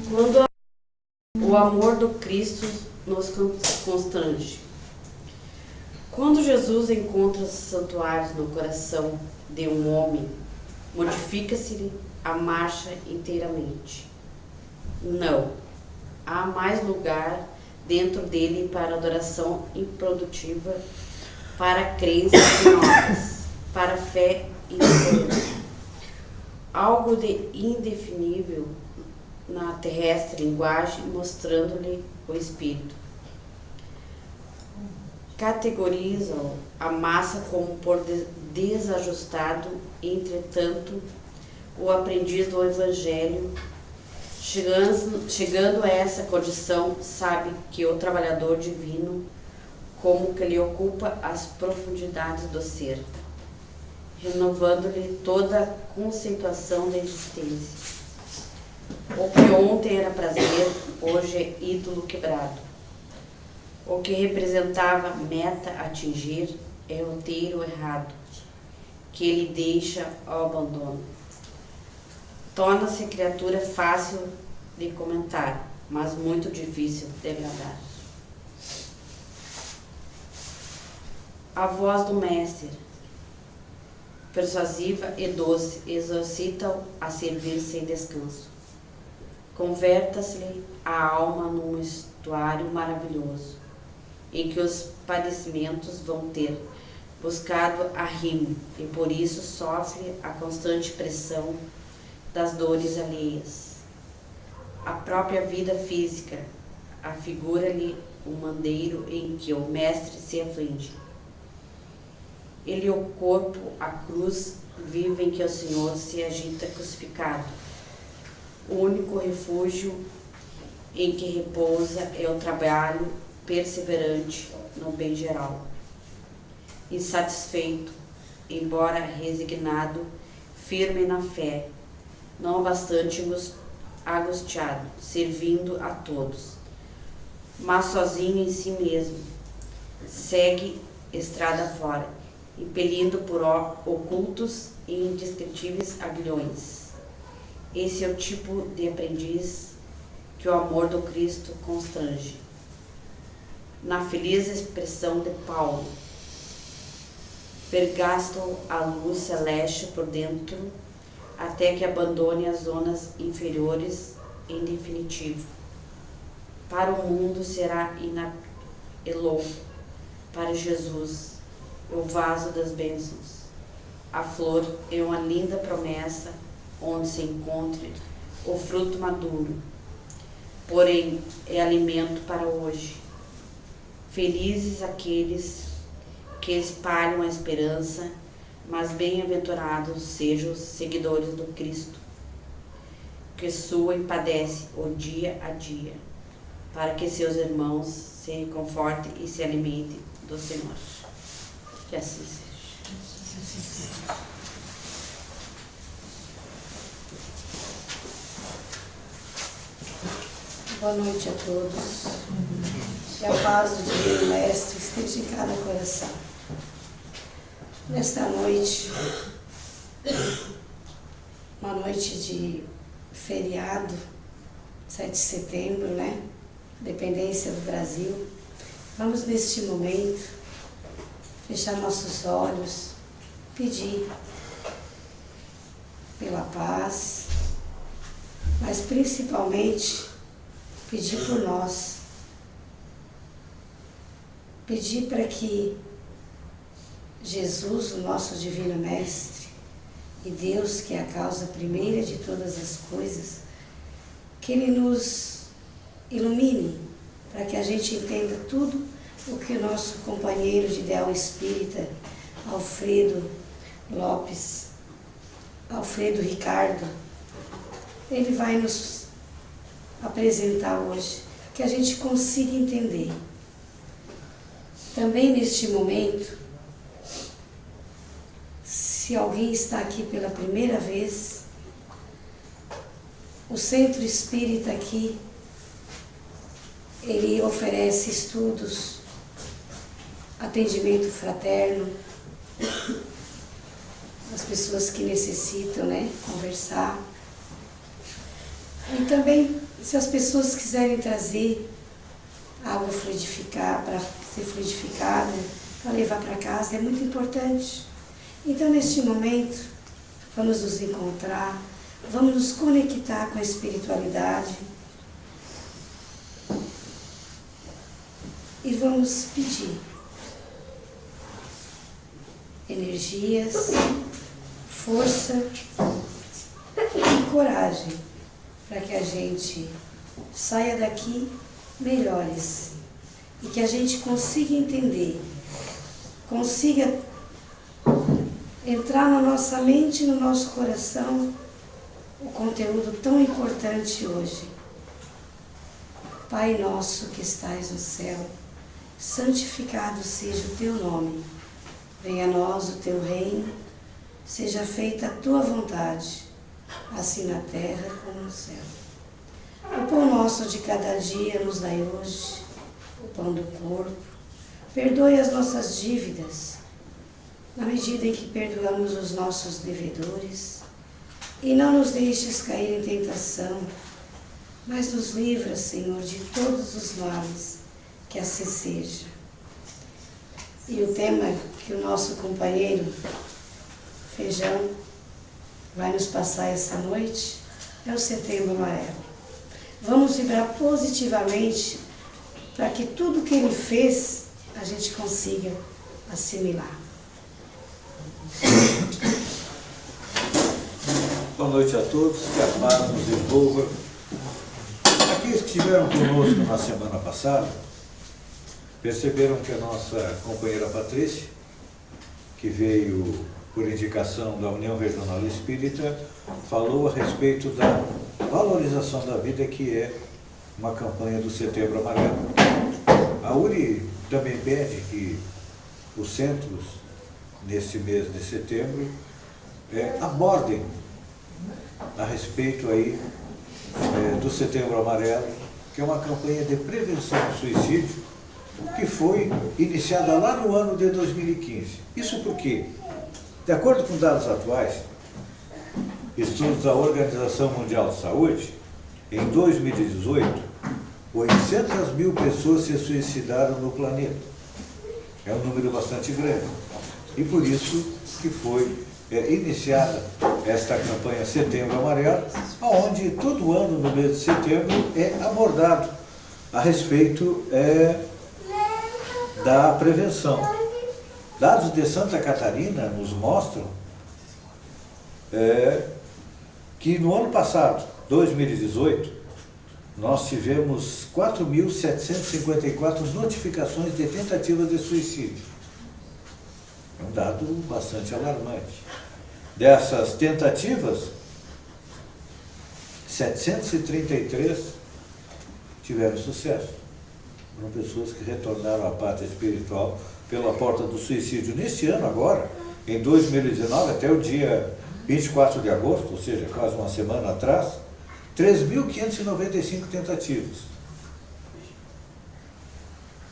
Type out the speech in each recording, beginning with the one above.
Quando o amor do Cristo nos constrange. Quando Jesus encontra santuários no coração de um homem, modifica-se a marcha inteiramente. Não há mais lugar dentro dele para adoração improdutiva, para crenças novas, para fé insolente. Algo de indefinível na terrestre linguagem, mostrando-lhe o espírito. Categorizam a massa como por desajustado, entretanto, o aprendiz do Evangelho, chegando a essa condição, sabe que o trabalhador divino, como que lhe ocupa as profundidades do ser, renovando-lhe toda a conceituação da existência. O que ontem era prazer, hoje é ídolo quebrado. O que representava meta a atingir é roteiro errado, que ele deixa ao abandono. Torna-se criatura fácil de comentar, mas muito difícil de agradar. A voz do mestre, persuasiva e doce, exorcita-o a servir sem descanso. Converta-se a alma num estuário maravilhoso, em que os padecimentos vão ter buscado arrimo e por isso sofre a constante pressão das dores alheias. A própria vida física afigura-lhe o mandeiro em que o mestre se aflige. Ele o corpo, a cruz viva em que o Senhor se agita crucificado. O único refúgio em que repousa é o trabalho perseverante no bem geral. Insatisfeito, embora resignado, firme na fé, não bastante angustiado, servindo a todos, mas sozinho em si mesmo, segue estrada fora, impelindo por ocultos e indescritíveis aguilhões. Esse é o tipo de aprendiz que o amor do Cristo constrange. Na feliz expressão de Paulo, pergasto a luz celeste por dentro, até que abandone as zonas inferiores em definitivo. Para o mundo será inapelou, para Jesus, o vaso das bênçãos. A flor é uma linda promessa onde se encontre o fruto maduro, porém é alimento para hoje. Felizes aqueles que espalham a esperança, mas bem-aventurados sejam os seguidores do Cristo, que sua e padece o dia a dia, para que seus irmãos se reconfortem e se alimentem do Senhor. Que assim seja. Boa noite a todos. Que a paz do Divino Mestre esteja em cada coração. Nesta noite, uma noite de feriado, 7 de setembro, né? Independência do Brasil. Vamos neste momento fechar nossos olhos, pedir pela paz, mas principalmente pedir por nós, pedir para que Jesus, o nosso Divino Mestre, e Deus, que é a causa primeira de todas as coisas, que Ele nos ilumine, para que a gente entenda tudo o que o nosso companheiro de ideal espírita, Alfredo Ricardo, ele vai nos apresentar hoje, que a gente consiga entender. Também neste momento, se alguém está aqui pela primeira vez, o Centro Espírita aqui, ele oferece estudos, atendimento fraterno, as pessoas que necessitam, né, conversar. E também Se as pessoas quiserem trazer água fluidificada, para ser fluidificada, para levar para casa, é muito importante. Então, neste momento, vamos nos encontrar, vamos nos conectar com a espiritualidade e vamos pedir energias, força e coragem para que a gente saia daqui melhores e que a gente consiga entender, consiga entrar na nossa mente e no nosso coração o conteúdo tão importante hoje. Pai nosso que estais no céu, santificado seja o teu nome. Venha a nós o teu reino, seja feita a tua vontade, assim na terra como no céu. O pão nosso de cada dia nos dai hoje, o pão do corpo. Perdoe as nossas dívidas, na medida em que perdoamos os nossos devedores, e não nos deixes cair em tentação, mas nos livra, Senhor, de todos os males, que assim seja. E o tema que o nosso companheiro Feijão vai nos passar essa noite é o Setembro Amarelo. Vamos vibrar positivamente para que tudo que ele fez a gente consiga assimilar. Boa noite a todos, que a paz nos envolva. Aqueles que estiveram conosco na semana passada perceberam que a nossa companheira Patrícia, que veio por indicação da União Regional Espírita, falou a respeito da valorização da vida, que é uma campanha do Setembro Amarelo. A URI também pede que os centros, nesse mês de setembro, abordem a respeito aí do Setembro Amarelo, que é uma campanha de prevenção ao suicídio, que foi iniciada lá no ano de 2015. Isso porque, de acordo com dados atuais, estudos da Organização Mundial de Saúde, em 2018, 800 mil pessoas se suicidaram no planeta. É um número bastante grande. E por isso que foi iniciada esta campanha Setembro Amarelo, onde todo ano, no mês de setembro, é abordado a respeito da prevenção. Dados de Santa Catarina nos mostram que no ano passado, 2018, nós tivemos 4.754 notificações de tentativas de suicídio. É um dado bastante alarmante. Dessas tentativas, 733 tiveram sucesso. Foram pessoas que retornaram à pátria espiritual pela porta do suicídio. Neste ano agora, em 2019, até o dia 24 de agosto, ou seja, quase uma semana atrás, 3.595 tentativas.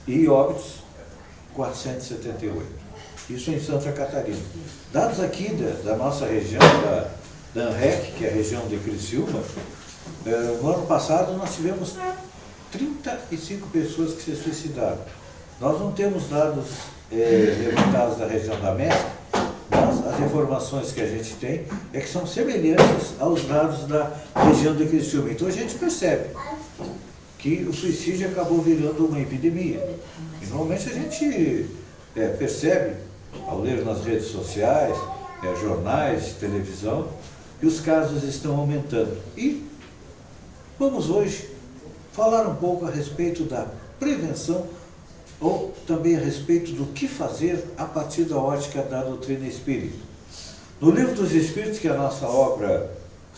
E óbitos, 478. Isso em Santa Catarina. Dados aqui da nossa região, da ANREC, que é a região de Criciúma, no ano passado nós tivemos 35 pessoas que se suicidaram. Nós não temos dados levantados da região da Mestre, mas as informações que a gente tem é que são semelhantes aos dados da região de Criciúma. Então a gente percebe que o suicídio acabou virando uma epidemia. E normalmente a gente percebe, ao ler nas redes sociais, jornais, televisão, que os casos estão aumentando. E vamos hoje falar um pouco a respeito da prevenção, ou também a respeito do que fazer a partir da ótica da doutrina espírita. No Livro dos Espíritos, que é a nossa obra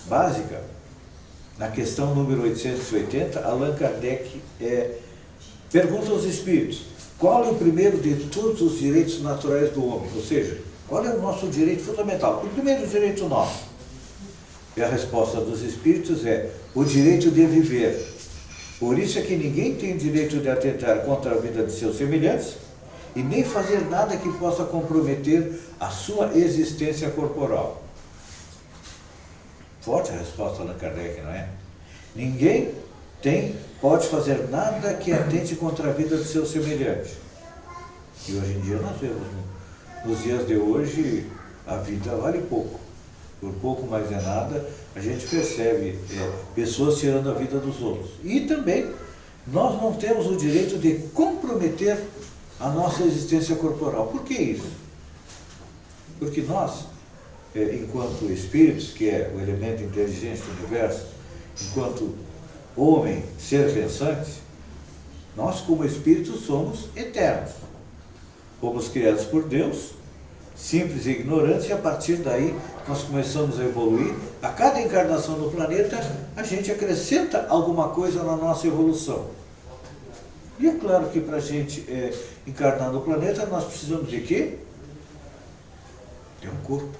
básica, na questão número 880, Allan Kardec pergunta aos espíritos: qual é o primeiro de todos os direitos naturais do homem? Ou seja, qual é o nosso direito fundamental? O primeiro direito nosso. E a resposta dos espíritos é o direito de viver. Por isso é que ninguém tem direito de atentar contra a vida de seus semelhantes e nem fazer nada que possa comprometer a sua existência corporal. Forte a resposta da Kardec, não é? Ninguém pode fazer nada que atente contra a vida do seu semelhante. E hoje em dia nós vemos, nos dias de hoje, a vida vale pouco. Por pouco mais é nada, a gente percebe pessoas tirando a vida dos outros. E também, nós não temos o direito de comprometer a nossa existência corporal. Por que isso? Porque nós, enquanto espíritos, que é o elemento inteligente do universo, enquanto homem, ser pensante, nós como espíritos somos eternos. Fomos criados por Deus, simples e ignorantes, e a partir daí nós começamos a evoluir. A cada encarnação no planeta, a gente acrescenta alguma coisa na nossa evolução. E é claro que para a gente encarnar no planeta, nós precisamos de quê? De um corpo.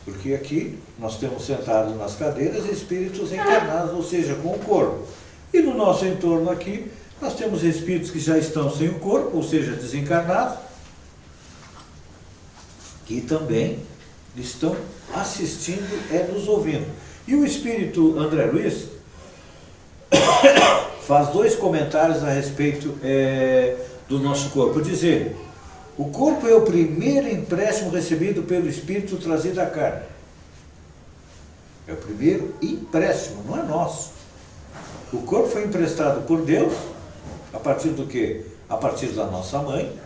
Porque aqui nós temos sentados nas cadeiras espíritos encarnados, ou seja, com o corpo. E no nosso entorno aqui, nós temos espíritos que já estão sem o corpo, ou seja, desencarnados, que também estão assistindo, nos ouvindo. E o espírito André Luiz faz 2 comentários a respeito do nosso corpo. Diz ele: o corpo é o primeiro empréstimo recebido pelo espírito trazido à carne. É o primeiro empréstimo, não é nosso. O corpo foi emprestado por Deus, a partir do quê? A partir da nossa mãe,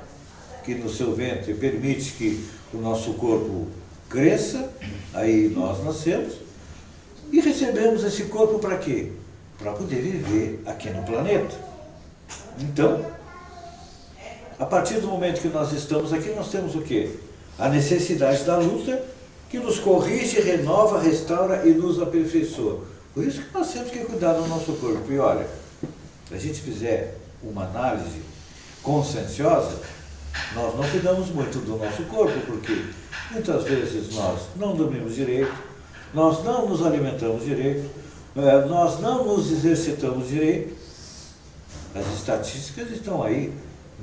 que no seu ventre permite que o nosso corpo cresça, aí nós nascemos, e recebemos esse corpo para quê? Para poder viver aqui no planeta. Então, a partir do momento que nós estamos aqui, nós temos o quê? A necessidade da luta, que nos corrige, renova, restaura e nos aperfeiçoa. Por isso que nós temos que cuidar do nosso corpo. E olha, se a gente fizer uma análise conscienciosa, nós não cuidamos muito do nosso corpo, porque muitas vezes nós não dormimos direito, nós não nos alimentamos direito, nós não nos exercitamos direito. As estatísticas estão aí.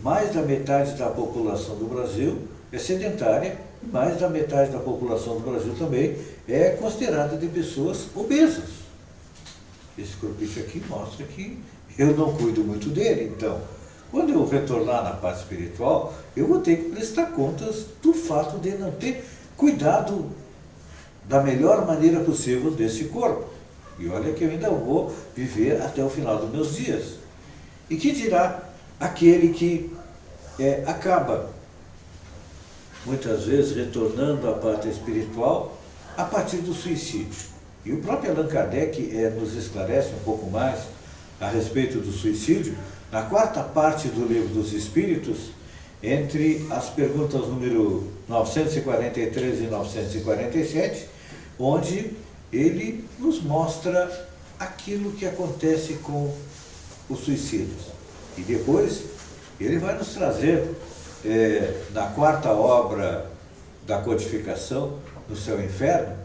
Mais da metade da população do Brasil é sedentária, e mais da metade da população do Brasil também é considerada de pessoas obesas. Esse corpite aqui mostra que eu não cuido muito dele. Então, quando eu retornar na parte espiritual, eu vou ter que prestar contas do fato de não ter cuidado da melhor maneira possível desse corpo. E olha que eu ainda vou viver até o final dos meus dias. E que dirá aquele que acaba, muitas vezes, retornando à parte espiritual a partir do suicídio. E o próprio Allan Kardec nos esclarece um pouco mais a respeito do suicídio, na 4ª parte do Livro dos Espíritos, entre as perguntas número 943 e 947, onde ele nos mostra aquilo que acontece com os suicidas. E depois ele vai nos trazer, na 4ª obra da codificação, no Céu e Inferno,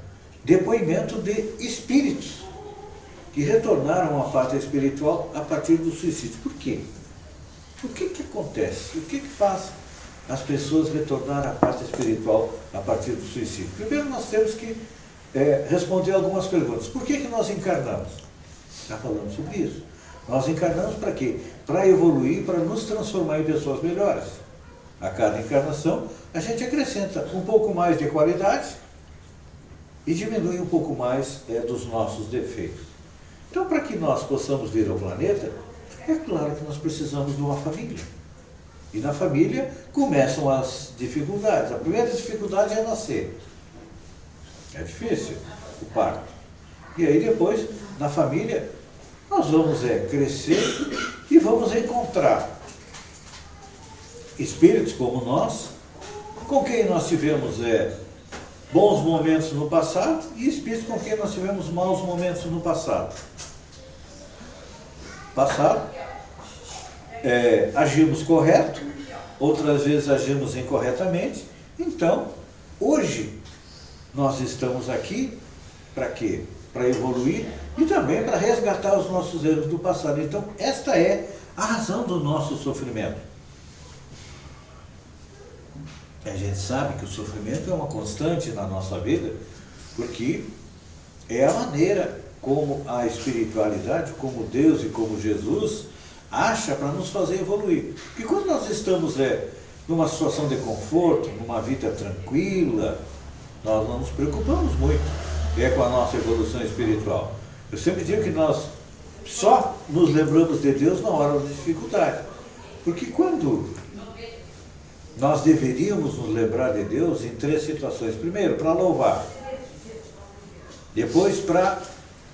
depoimento de espíritos que retornaram à pátria espiritual a partir do suicídio. Por quê? O que acontece? O que faz as pessoas retornar à pátria espiritual a partir do suicídio? Primeiro nós temos que responder algumas perguntas. Por que nós encarnamos? Já falamos sobre isso. Nós encarnamos para quê? Para evoluir, para nos transformar em pessoas melhores. A cada encarnação, a gente acrescenta um pouco mais de qualidade e diminui um pouco mais dos nossos defeitos. Então, para que nós possamos vir ao planeta, é claro que nós precisamos de uma família. E na família começam as dificuldades. A primeira dificuldade é nascer. É difícil o parto. E aí depois, na família, nós vamos crescer e vamos encontrar espíritos como nós, com quem nós tivemos bons momentos no passado, e espíritos com quem nós tivemos maus momentos no passado. Agimos correto, outras vezes agimos incorretamente. Então, hoje, nós estamos aqui para quê? Para evoluir e também para resgatar os nossos erros do passado. Então, esta é a razão do nosso sofrimento. A gente sabe que o sofrimento é uma constante na nossa vida, porque é a maneira como a espiritualidade, como Deus e como Jesus acha para nos fazer evoluir. Porque quando nós estamos numa situação de conforto, numa vida tranquila, nós não nos preocupamos muito com a nossa evolução espiritual. Eu sempre digo que nós só nos lembramos de Deus na hora da dificuldade. Porque quando nós deveríamos nos lembrar de Deus em 3 situações. Primeiro, para louvar. Depois, para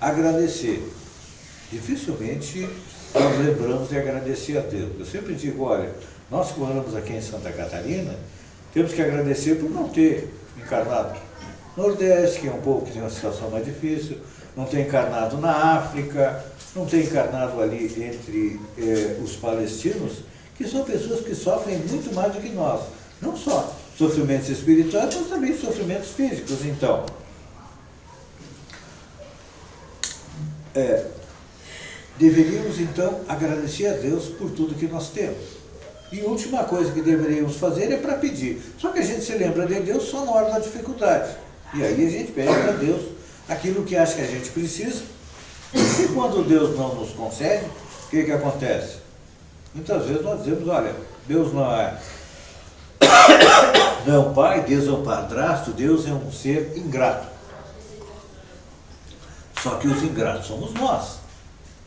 agradecer. Dificilmente nós lembramos de agradecer a Deus. Eu sempre digo, olha, nós que moramos aqui em Santa Catarina, temos que agradecer por não ter encarnado no Nordeste, que é um povo que tem uma situação mais difícil, não ter encarnado na África, não ter encarnado ali entre os palestinos, que são pessoas que sofrem muito mais do que nós. Não só sofrimentos espirituais, mas também sofrimentos físicos. Então, deveríamos então agradecer a Deus por tudo que nós temos. E a última coisa que deveríamos fazer é para pedir. Só que a gente se lembra de Deus só na hora da dificuldade. E aí a gente pede a Deus aquilo que acha que a gente precisa. E quando Deus não nos concede, o que acontece? Muitas vezes nós dizemos, olha, Deus não é um pai, Deus é um padrasto, Deus é um ser ingrato. Só que os ingratos somos nós,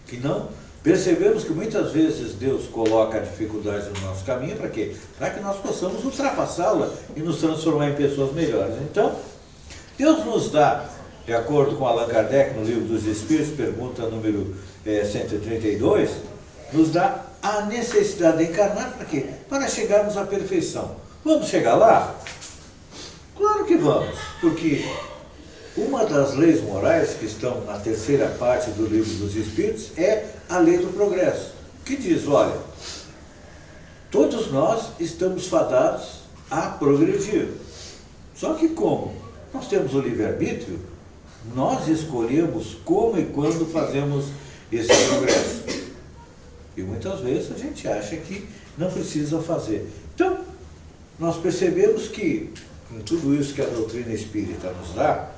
que não percebemos que muitas vezes Deus coloca a dificuldade no nosso caminho, para quê? Para que nós possamos ultrapassá-la e nos transformar em pessoas melhores. Então, Deus nos dá, de acordo com Allan Kardec, no Livro dos Espíritos, pergunta número 132, nos dá a necessidade de encarnar para quê? Para chegarmos à perfeição. Vamos chegar lá? Claro que vamos, porque uma das leis morais que estão na 3ª parte do Livro dos Espíritos é a lei do progresso, que diz, olha, todos nós estamos fadados a progredir. Só que como? Nós temos o livre-arbítrio, nós escolhemos como e quando fazemos esse progresso. E muitas vezes a gente acha que não precisa fazer. Então, nós percebemos que, em tudo isso que a doutrina espírita nos dá,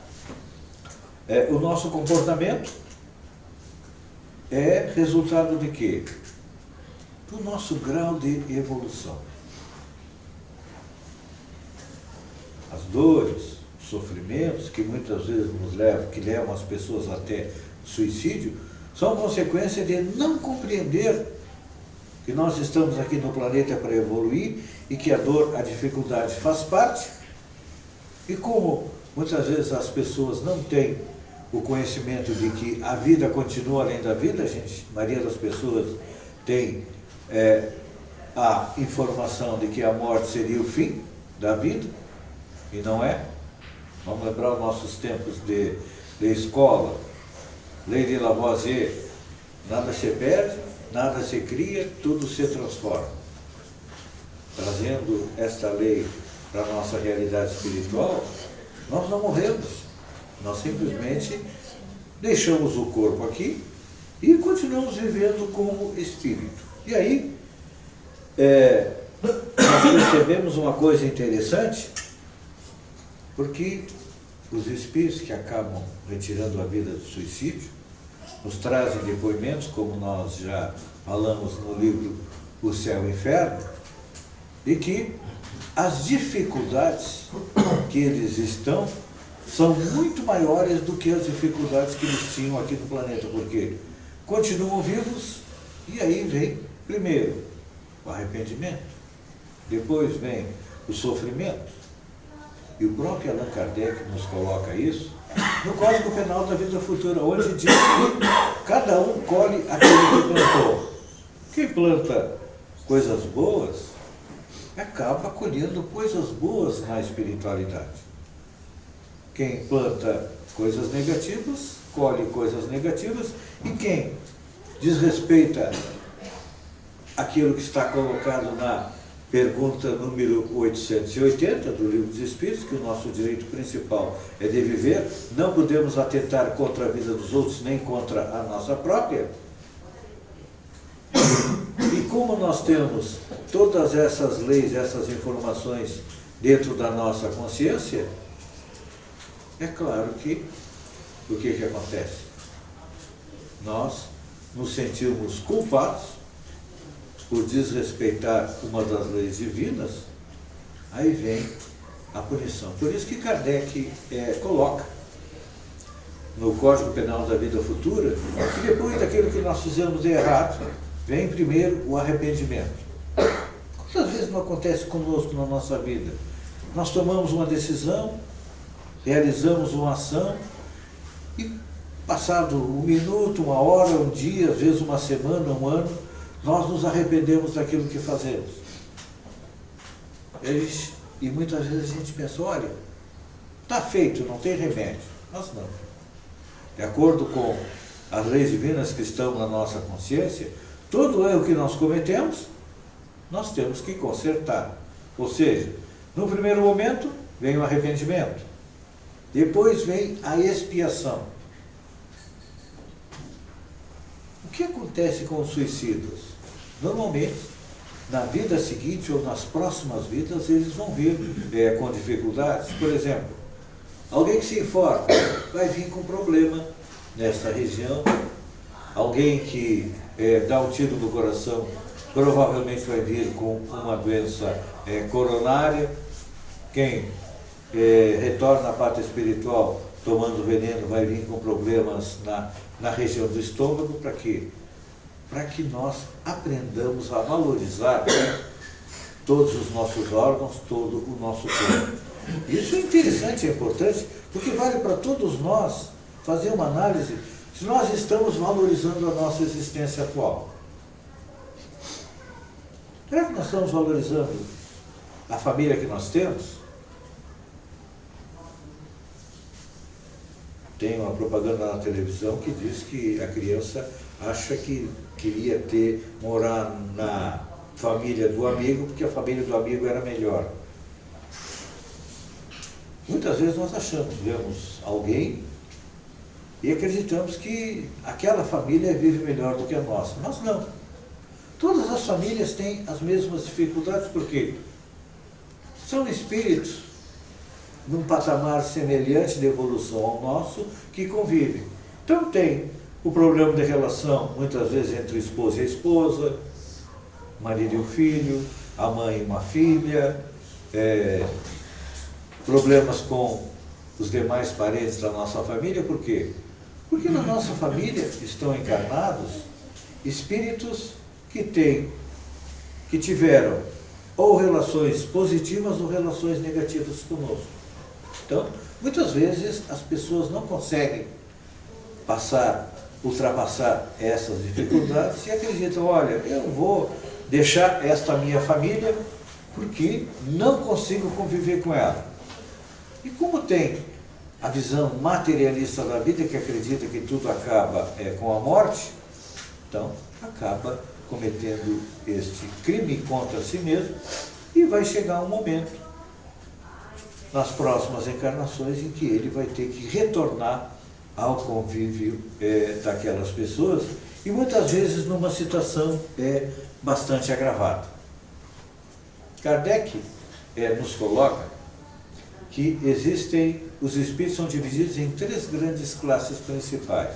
o nosso comportamento é resultado de quê? Do nosso grau de evolução. As dores, os sofrimentos que muitas vezes que levam as pessoas até suicídio, são consequência de não compreender que nós estamos aqui no planeta para evoluir e que a dor, a dificuldade faz parte. E como muitas vezes as pessoas não têm o conhecimento de que a vida continua além da vida, a maioria das pessoas tem a informação de que a morte seria o fim da vida, e não é. Vamos lembrar os nossos tempos de escola, lei de Lavoisier, nada se perde, nada se cria, tudo se transforma. Trazendo esta lei para a nossa realidade espiritual, nós não morremos, nós simplesmente deixamos o corpo aqui e continuamos vivendo como espírito. E aí, nós percebemos uma coisa interessante, porque os espíritos que acabam retirando a vida do suicídio nos trazem depoimentos, como nós já falamos no livro O Céu e o Inferno, de que as dificuldades que eles estão são muito maiores do que as dificuldades que eles tinham aqui no planeta, porque continuam vivos e aí vem, primeiro, o arrependimento, depois vem o sofrimento. E o próprio Allan Kardec nos coloca isso no Código Penal da Vida Futura, onde diz que cada um colhe aquilo que plantou. Quem planta coisas boas, acaba colhendo coisas boas na espiritualidade. Quem planta coisas negativas, colhe coisas negativas, e quem desrespeita aquilo que está colocado na pergunta número 880 do Livro dos Espíritos, que o nosso direito principal é de viver, não podemos atentar contra a vida dos outros, nem contra a nossa própria. E como nós temos todas essas leis, essas informações dentro da nossa consciência, é claro que o que acontece? nós nos sentirmos culpados por desrespeitar uma das leis divinas, aí vem a punição. Por isso que Kardec coloca no Código Penal da Vida Futura que depois daquilo que nós fizemos de errado, vem primeiro o arrependimento. Quantas vezes não acontece conosco na nossa vida? Nós tomamos uma decisão, realizamos uma ação e passado um minuto, uma hora, um dia, às vezes uma semana, um ano, nós nos arrependemos daquilo que fazemos. E muitas vezes a gente pensa, olha, está feito, não tem remédio. Mas não. De acordo com as leis divinas que estão na nossa consciência, todo erro que nós cometemos, nós temos que consertar. Ou seja, no primeiro momento vem o arrependimento, depois vem a expiação. O que acontece com os suicidas? Normalmente, na vida seguinte ou nas próximas vidas, eles vão vir com dificuldades. Por exemplo, alguém que se informa vai vir com problema nessa região. Alguém que dá um tiro no coração provavelmente vai vir com uma doença coronária. Quem retorna à parte espiritual tomando veneno vai vir com problemas na região do estômago. Para quê? Para que nós aprendamos a valorizar todos os nossos órgãos, todo o nosso corpo. Isso é interessante, é importante, porque vale para todos nós fazer uma análise se nós estamos valorizando a nossa existência atual. Será que nós estamos valorizando a família que nós temos? Tem uma propaganda na televisão que diz que a criança acha que queria morar na família do amigo, porque a família do amigo era melhor. Muitas vezes nós vemos alguém e acreditamos que aquela família vive melhor do que a nossa. Mas não. Todas as famílias têm as mesmas dificuldades, porque são espíritos num patamar semelhante de evolução ao nosso que convivem. Então tem o problema de relação, muitas vezes, entre o esposo e a esposa, marido e o filho, a mãe e uma filha, problemas com os demais parentes da nossa família. Por quê? Porque na nossa família estão encarnados espíritos que tiveram ou relações positivas ou relações negativas conosco. Então, muitas vezes as pessoas não conseguem ultrapassar essas dificuldades e acreditam, olha, eu vou deixar esta minha família porque não consigo conviver com ela. E como tem a visão materialista da vida, que acredita que tudo acaba com a morte, então acaba cometendo este crime contra si mesmo e vai chegar um momento nas próximas encarnações em que ele vai ter que retornar ao convívio daquelas pessoas e muitas vezes numa situação bastante agravada. Kardec nos coloca que os espíritos são divididos em 3 grandes classes principais.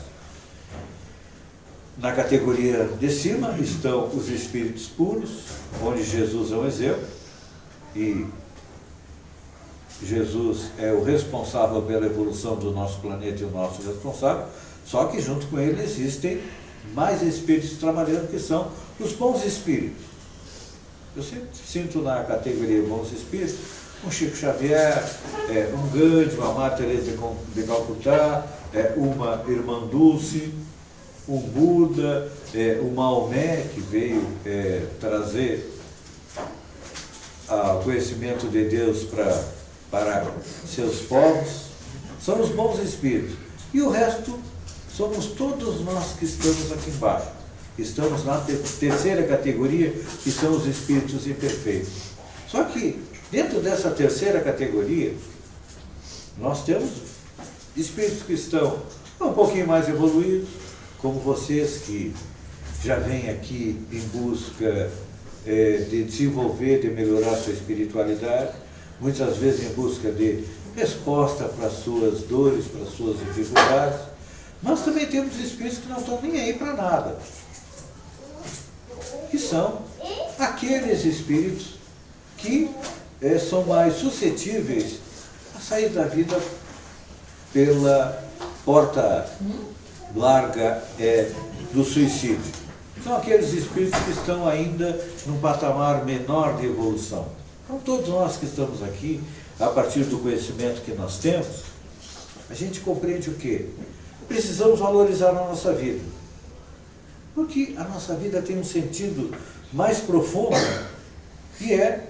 Na categoria de cima estão os espíritos puros, onde Jesus é um exemplo, e Jesus é o responsável pela evolução do nosso planeta e o nosso responsável, só que junto com ele existem mais espíritos trabalhando, que são os bons espíritos. Eu sempre sinto na categoria bons espíritos um Chico Xavier, um Gandhi, uma Madre Teresa de Calcutá, uma Irmã Dulce, um Buda, o Maomé, que veio trazer o conhecimento de Deus para seus povos. São os bons espíritos. E o resto somos todos nós que estamos aqui embaixo. Estamos na terceira categoria, que são os espíritos imperfeitos. Só que, dentro dessa terceira categoria, nós temos espíritos que estão um pouquinho mais evoluídos, como vocês que já vêm aqui em busca de desenvolver, de melhorar sua espiritualidade, muitas vezes em busca de resposta para as suas dores, para as suas dificuldades. Nós também temos espíritos que não estão nem aí para nada, que são aqueles espíritos que são mais suscetíveis a sair da vida pela porta larga do suicídio. São aqueles espíritos que estão ainda num patamar menor de evolução. Então, todos nós que estamos aqui, a partir do conhecimento que nós temos, a gente compreende o quê? Precisamos valorizar a nossa vida. Porque a nossa vida tem um sentido mais profundo, que é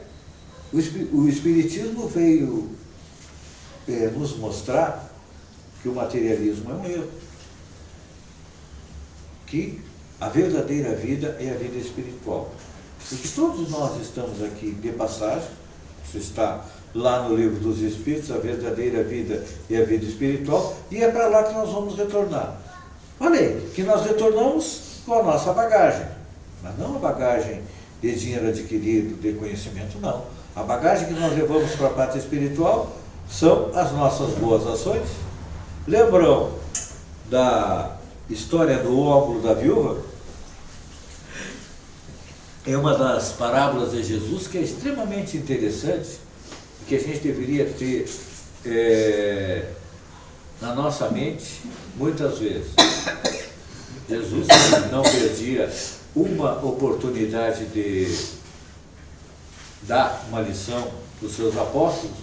o Espiritismo veio nos mostrar que o materialismo é um erro. Que a verdadeira vida é a vida espiritual. E que todos nós estamos aqui de passagem, isso está lá no Livro dos Espíritos, a verdadeira vida é a vida espiritual, e é para lá que nós vamos retornar. Falei que nós retornamos com a nossa bagagem, mas não a bagagem de dinheiro adquirido, de conhecimento, não. A bagagem que nós levamos para a parte espiritual são as nossas boas ações. Lembram da história do óbolo da viúva? É uma das parábolas de Jesus que é extremamente interessante e que a gente deveria ter na nossa mente muitas vezes. Jesus não perdia uma oportunidade de dar uma lição para os seus apóstolos,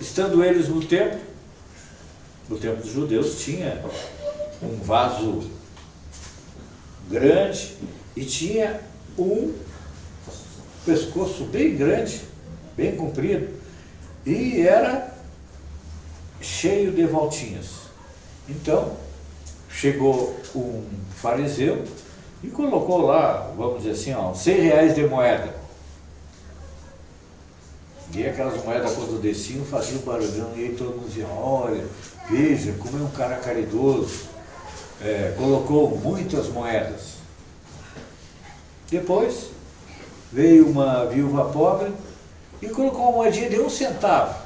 estando eles no templo dos judeus, tinha um vaso grande e tinha um pescoço bem grande, bem comprido, e era cheio de voltinhas. Então, chegou um fariseu e colocou lá, vamos dizer assim, ó, 100 reais de moeda. E aquelas moedas, quando desciam, faziam barulhão, e aí todo mundo dizia, olha, veja como é um cara caridoso, colocou muitas moedas. Depois, veio uma viúva pobre e colocou uma moedinha de 1 centavo.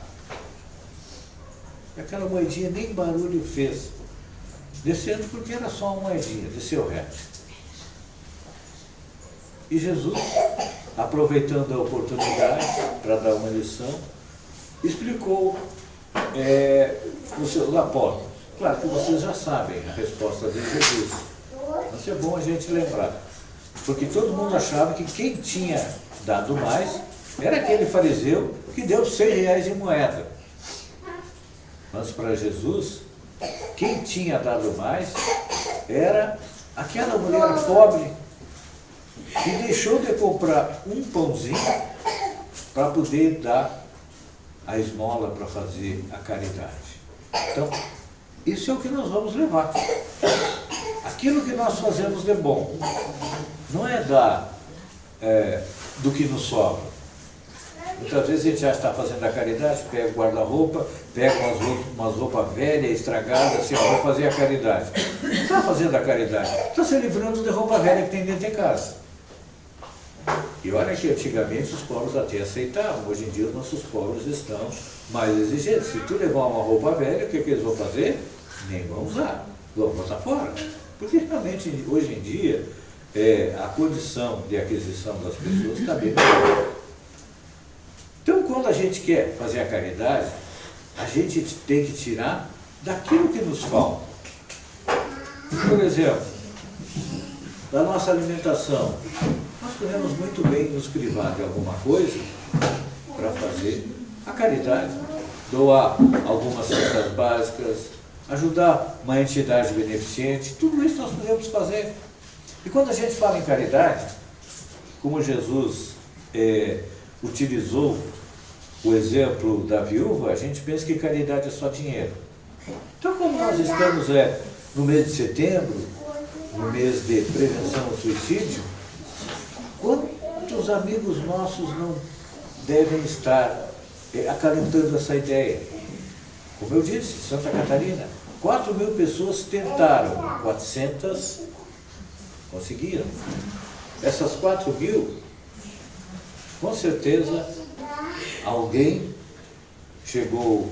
Aquela moedinha nem barulho fez, descendo porque era só uma moedinha, desceu reto. E Jesus, aproveitando a oportunidade para dar uma lição, explicou os seus apóstolos. Claro que vocês já sabem a resposta de Jesus, mas é bom a gente lembrar, porque todo mundo achava que quem tinha dado mais era aquele fariseu que deu 100 reais em moeda. Mas para Jesus, quem tinha dado mais era aquela mulher pobre que deixou de comprar um pãozinho para poder dar a esmola para fazer a caridade. Então, isso é o que nós vamos levar. Aquilo que nós fazemos de bom não é dar do que nos sobra. Muitas vezes a gente já está fazendo a caridade, pega o guarda-roupa, pega umas roupas velhas, estragadas, assim, ó, vou fazer a caridade. Não está fazendo a caridade, está se livrando de roupa velha que tem dentro de casa. E olha que antigamente os pobres até aceitavam, hoje em dia os nossos pobres estão mais exigentes. Se tu levar uma roupa velha, o que eles vão fazer? Nem vão usar, vão botar fora. Porque realmente hoje em dia a condição de aquisição das pessoas está bem melhor. Então, quando a gente quer fazer a caridade, a gente tem que tirar daquilo que nos falta. Por exemplo, da nossa alimentação. Nós podemos muito bem nos privar de alguma coisa para fazer a caridade, doar algumas cestas básicas, ajudar uma entidade beneficente, tudo isso nós podemos fazer. E quando a gente fala em caridade, como Jesus utilizou o exemplo da viúva, a gente pensa que caridade é só dinheiro. Então, como nós estamos no mês de setembro, no mês de prevenção ao suicídio, quantos amigos nossos não devem estar acalentando essa ideia? Como eu disse, Santa Catarina, 4.000 pessoas tentaram, 400 conseguiram. Essas 4.000, com certeza, alguém chegou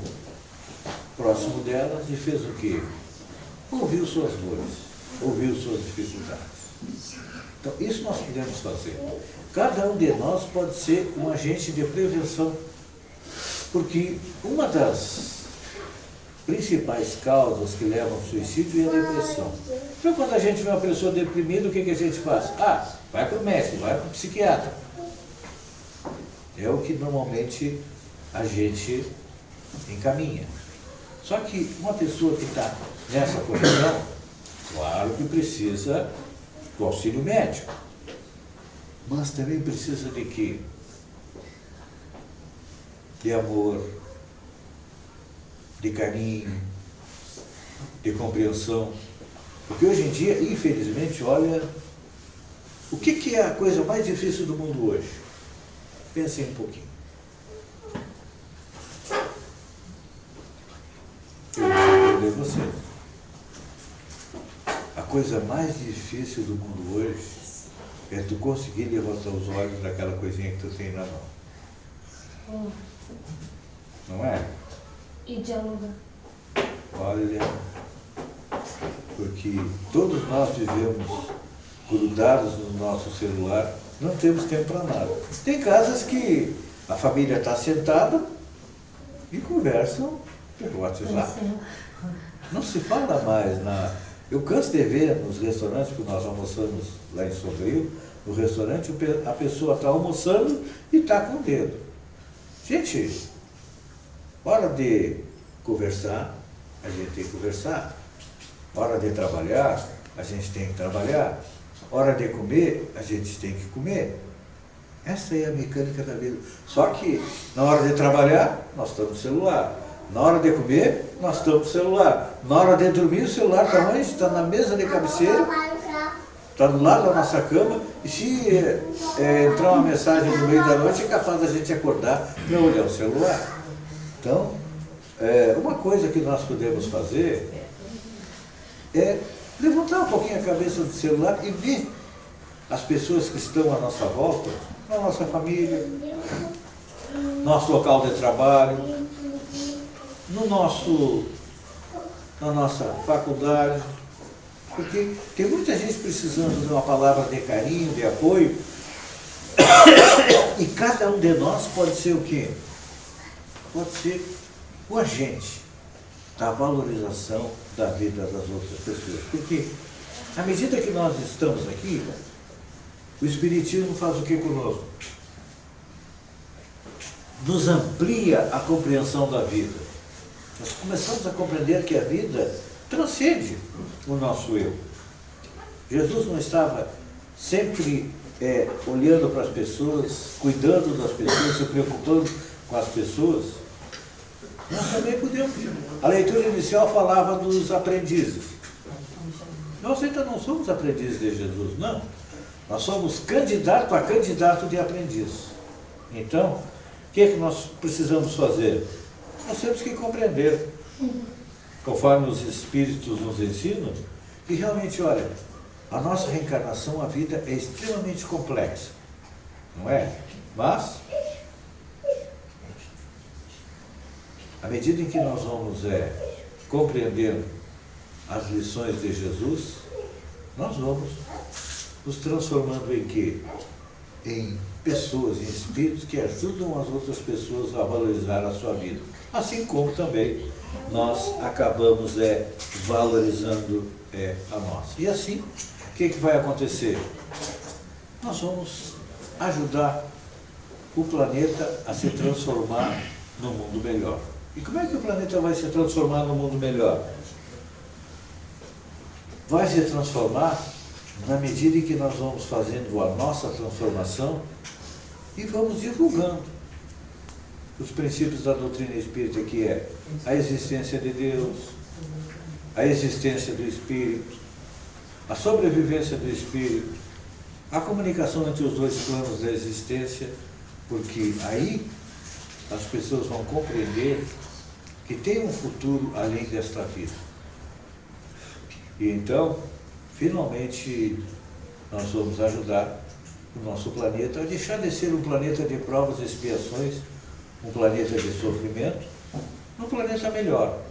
próximo delas e fez o quê? ouviu suas dores, ouviu suas dificuldades. Então, isso nós podemos fazer. Cada um de nós pode ser um agente de prevenção, porque uma das principais causas que levam ao suicídio é a depressão. Então, quando a gente vê uma pessoa deprimida, o que a gente faz? Vai para o médico, vai para o psiquiatra. É o que normalmente a gente encaminha. Só que uma pessoa que está nessa condição, claro que precisa do auxílio médico, mas também precisa de quê? De amor, de carinho, de compreensão. Porque hoje em dia, infelizmente, olha, o que é a coisa mais difícil do mundo hoje? Pensem um pouquinho. Eu vou responder você. A coisa mais difícil do mundo hoje é tu conseguir levantar os olhos daquela coisinha que tu tem na mão. Não é? E dialogar. Olha, porque todos nós vivemos grudados no nosso celular, não temos tempo para nada. Tem casas que a família está sentada e conversam pelo WhatsApp. Não se fala mais Eu canso de ver nos restaurantes, que nós almoçamos lá em Sombrio, no restaurante, a pessoa está almoçando e está com o dedo. Gente, hora de conversar, a gente tem que conversar. Hora de trabalhar, a gente tem que trabalhar. Hora de comer, a gente tem que comer. Essa é a mecânica da vida. Só que na hora de trabalhar, nós estamos no celular. Na hora de comer, nós estamos no celular. Na hora de dormir, o celular está onde? Está na mesa de cabeceira, está do lado da nossa cama. E se entrar uma mensagem no meio da noite, é capaz da gente acordar para olhar o celular. Então, uma coisa que nós podemos fazer é levantar um pouquinho a cabeça do celular e ver as pessoas que estão à nossa volta, na nossa família, nosso local de trabalho, na nossa faculdade, porque tem muita gente precisando de uma palavra de carinho, de apoio, e cada um de nós pode ser o quê? Pode ser o agente da valorização da vida das outras pessoas. Porque, à medida que nós estamos aqui, o Espiritismo faz o que conosco? Nos amplia a compreensão da vida. Nós começamos a compreender que a vida transcende o nosso eu. Jesus não estava sempre olhando para as pessoas, cuidando das pessoas, se preocupando com as pessoas. Nós também podemos. A leitura inicial falava dos aprendizes. Nós ainda não somos aprendizes de Jesus, não. Nós somos candidato a candidato de aprendiz. Então, o que é que nós precisamos fazer? Nós temos que compreender, conforme os Espíritos nos ensinam, que realmente, olha, a nossa reencarnação, a vida é extremamente complexa, não é? Mas, à medida em que nós vamos compreendendo as lições de Jesus, nós vamos nos transformando em quê? Em pessoas, em espíritos que ajudam as outras pessoas a valorizar a sua vida. Assim como também nós acabamos valorizando a nossa. E assim, o que vai acontecer? Nós vamos ajudar o planeta a se transformar num mundo melhor. E como é que o planeta vai se transformar num mundo melhor? Vai se transformar na medida em que nós vamos fazendo a nossa transformação e vamos divulgando os princípios da doutrina espírita, que é a existência de Deus, a existência do Espírito, a sobrevivência do Espírito, a comunicação entre os dois planos da existência, porque aí as pessoas vão compreender que tem um futuro além desta vida. E então, finalmente, nós vamos ajudar o nosso planeta a deixar de ser um planeta de provas e expiações, um planeta de sofrimento, um planeta melhor.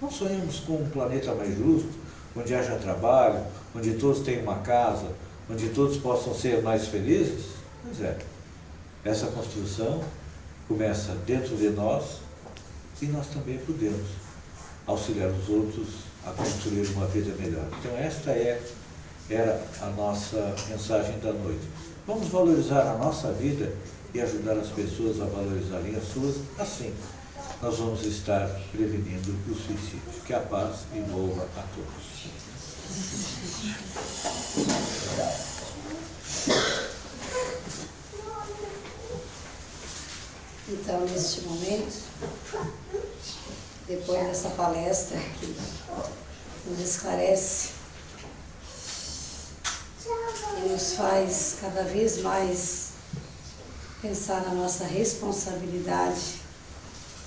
Nós sonhamos com um planeta mais justo, onde haja trabalho, onde todos tenham uma casa, onde todos possam ser mais felizes? Pois é, essa construção começa dentro de nós e nós também podemos auxiliar os outros a construir uma vida melhor. Então esta era a nossa mensagem da noite. Vamos valorizar a nossa vida e ajudar as pessoas a valorizarem as suas, assim nós vamos estar prevenindo o suicídio. Que a paz envolva a todos. Então, neste momento, depois dessa palestra que nos esclarece e nos faz cada vez mais pensar na nossa responsabilidade,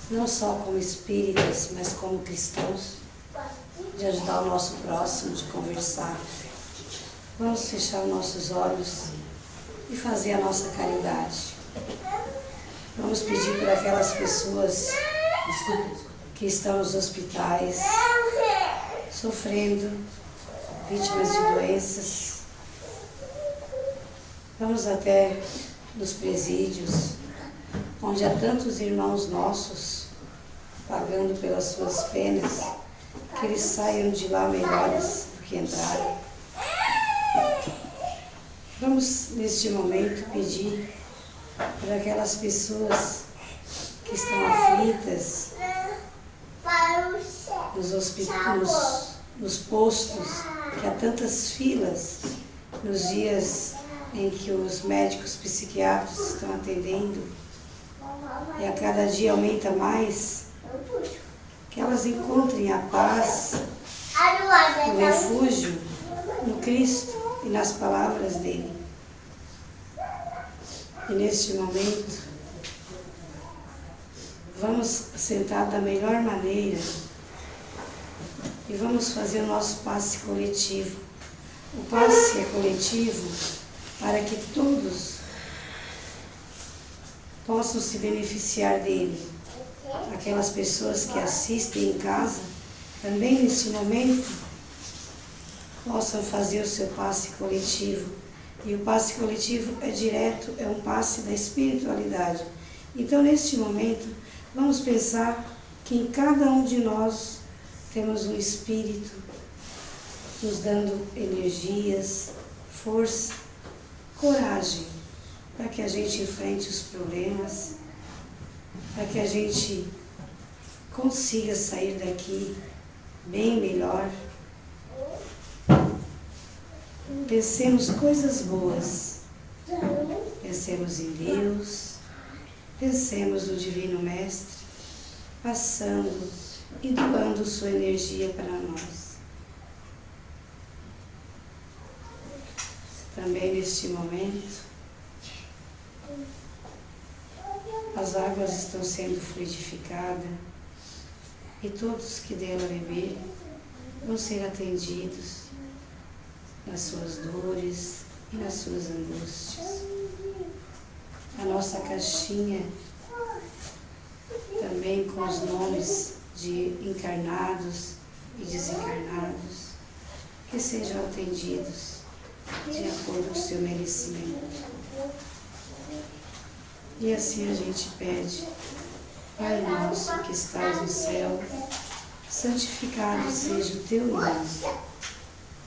não só como espíritas, mas como cristãos, de ajudar o nosso próximo, de conversar. Vamos fechar os nossos olhos e fazer a nossa caridade. Vamos pedir por aquelas pessoas que estão nos hospitais, sofrendo, vítimas de doenças. Vamos até nos presídios, onde há tantos irmãos nossos pagando pelas suas penas, que eles saiam de lá melhores do que entraram. Vamos, neste momento, pedir por aquelas pessoas que estão aflitas nos postos, que há tantas filas, nos dias em que os médicos psiquiatras estão atendendo, e a cada dia aumenta mais, que elas encontrem a paz, o refúgio no Cristo e nas palavras dele. E neste momento, vamos sentar da melhor maneira e vamos fazer o nosso passe coletivo. O passe é coletivo para que todos possam se beneficiar dele. Aquelas pessoas que assistem em casa, também nesse momento, possam fazer o seu passe coletivo. E o passe coletivo é direto, é um passe da espiritualidade. Então, neste momento, vamos pensar que em cada um de nós temos um espírito nos dando energias, força, coragem, para que a gente enfrente os problemas, para que a gente consiga sair daqui bem melhor. Pensemos coisas boas, pensemos em Deus, pensemos no Divino Mestre, passando e doando sua energia para nós. Também neste momento, as águas estão sendo fluidificadas e todos que dela beber vão ser atendidos nas suas dores e nas suas angústias. A nossa caixinha, também com os nomes de encarnados e desencarnados, que sejam atendidos de acordo com o seu merecimento. E assim a gente pede: Pai nosso que estás no céu, santificado seja o teu nome.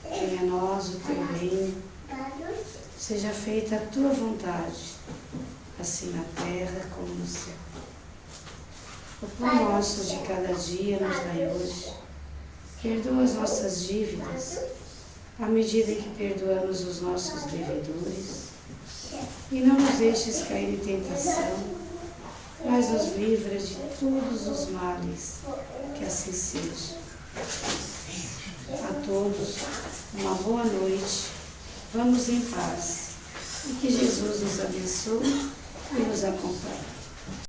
Venha a nós o teu reino, seja feita a tua vontade, assim na terra como no céu. O pão nosso de cada dia nos dai hoje. Perdoa as nossas dívidas, à medida em que perdoamos os nossos devedores. E não nos deixes cair em tentação, mas nos livra de todos os males, que assim seja. A todos, uma boa noite, vamos em paz, e que Jesus nos abençoe e nos acompanhe.